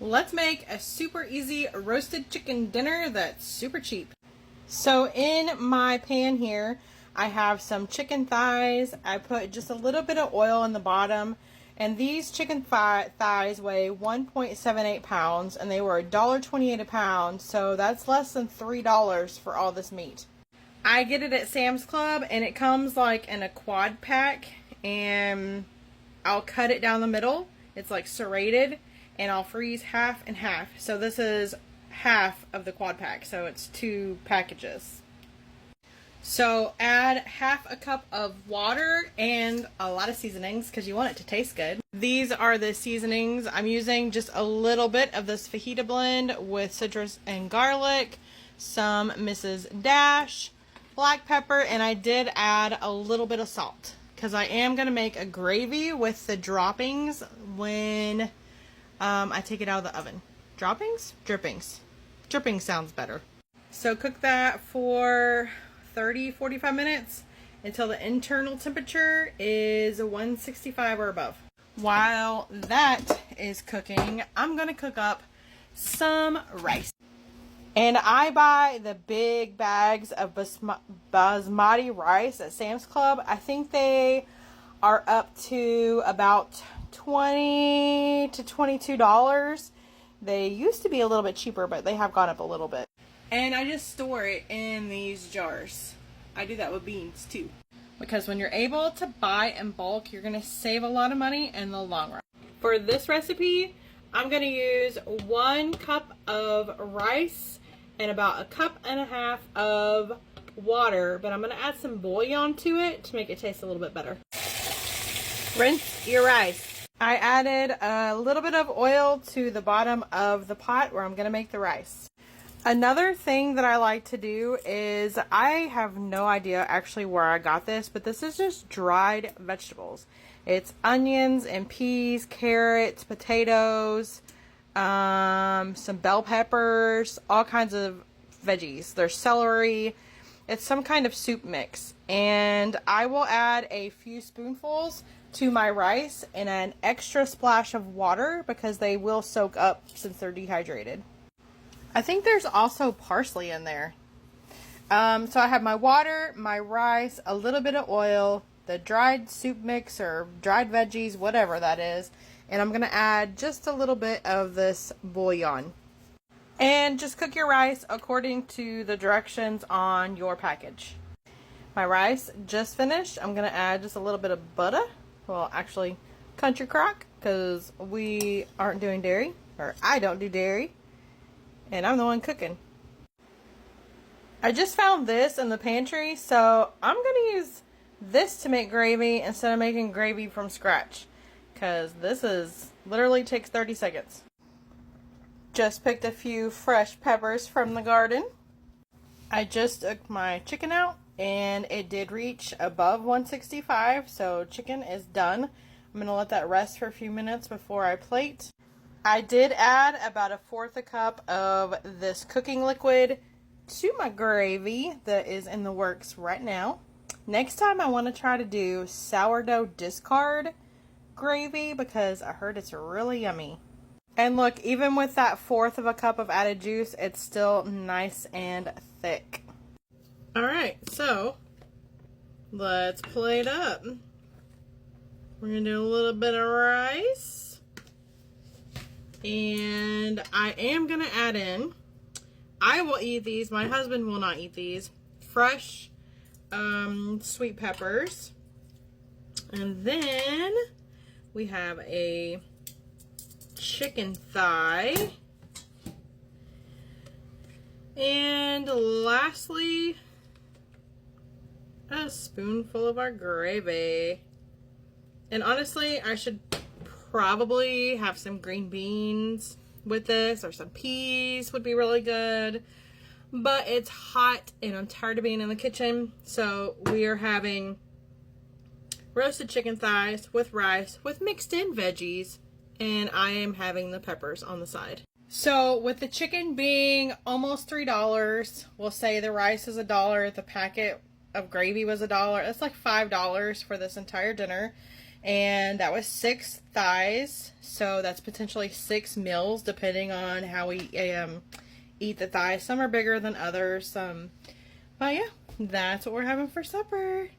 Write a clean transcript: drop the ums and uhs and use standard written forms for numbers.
Let's make a super easy roasted chicken dinner that's super cheap. So in my pan here, I have some chicken thighs. I put just a little bit of oil in the bottom, and these chicken thighs weigh 1.78 pounds, and they were $1.28 a pound, so that's less than $3 for all this meat. I get it at Sam's Club, and it comes like in a quad pack, and I'll cut it down the middle. It's like serrated, and I'll freeze half and half. So this is half of the quad pack, so it's 2 packages. So add half a cup of water and a lot of seasonings because you want it to taste good. These are the seasonings. I'm using just a little bit of this fajita blend with citrus and garlic, some Mrs. Dash, black pepper, and I did add a little bit of salt because I am going to make a gravy with the droppings when I take it out of the oven. Droppings? Drippings. Dripping sounds better. So cook that for 30-45 minutes until the internal temperature is 165 or above. While that is cooking, I'm going to cook up some rice. And I buy the big bags of basmati rice at Sam's Club. I think they are up to about $20 to $22. They used to be a little bit cheaper, but they have gone up a little bit. And I just store it in these jars. I do that with beans too. Because when you're able to buy in bulk, you're going to save a lot of money in the long run. For this recipe, I'm going to use 1 cup of rice and about 1.5 cups of water. But I'm going to add some bouillon to it to make it taste a little bit better. Rinse your rice. I added a little bit of oil to the bottom of the pot where I'm going to make the rice. Another thing that I like to do is, I have no idea actually where I got this, but this is just dried vegetables. It's onions and peas, carrots, potatoes, some bell peppers, all kinds of veggies. There's celery. It's some kind of soup mix. And I will add a few spoonfuls to my rice and an extra splash of water because they will soak up since they're dehydrated. I think there's also parsley in there. So I have my water, my rice, a little bit of oil, the dried soup mix or dried veggies, whatever that is. And I'm going to add just a little bit of this bouillon. And just cook your rice according to the directions on your package. My rice just finished. I'm going to add just a little bit of butter. Well, actually, Country Crock, because we aren't doing dairy, or I don't do dairy. And I'm the one cooking. I just found this in the pantry, so I'm going to use this to make gravy instead of making gravy from scratch. Because this is literally takes 30 seconds. Just picked a few fresh peppers from the garden. I just took my chicken out and it did reach above 165, so chicken is done. I'm going to let that rest for a few minutes before I plate. I did add about 1/4 cup of this cooking liquid to my gravy that is in the works right now. Next time I want to try to do sourdough discard gravy because I heard it's really yummy. And look, even with that 1/4 cup of added juice, it's still nice and thick. Alright, so let's plate up. We're going to do a little bit of rice. And I am going to add in, I will eat these, my husband will not eat these, fresh sweet peppers. And then we have a chicken thigh. And lastly, a spoonful of our gravy. And honestly, I should probably have some green beans with this, or some peas would be really good. But it's hot and I'm tired of being in the kitchen, so we are having roasted chicken thighs with rice with mixed in veggies, and I am having the peppers on the side. So with the chicken being almost $3, we'll say the rice is $1, the packet of gravy was $1. That's like $5 for this entire dinner. And that was 6 thighs. So that's potentially 6 meals depending on how we eat the thighs. Some are bigger than others. But yeah, that's what we're having for supper.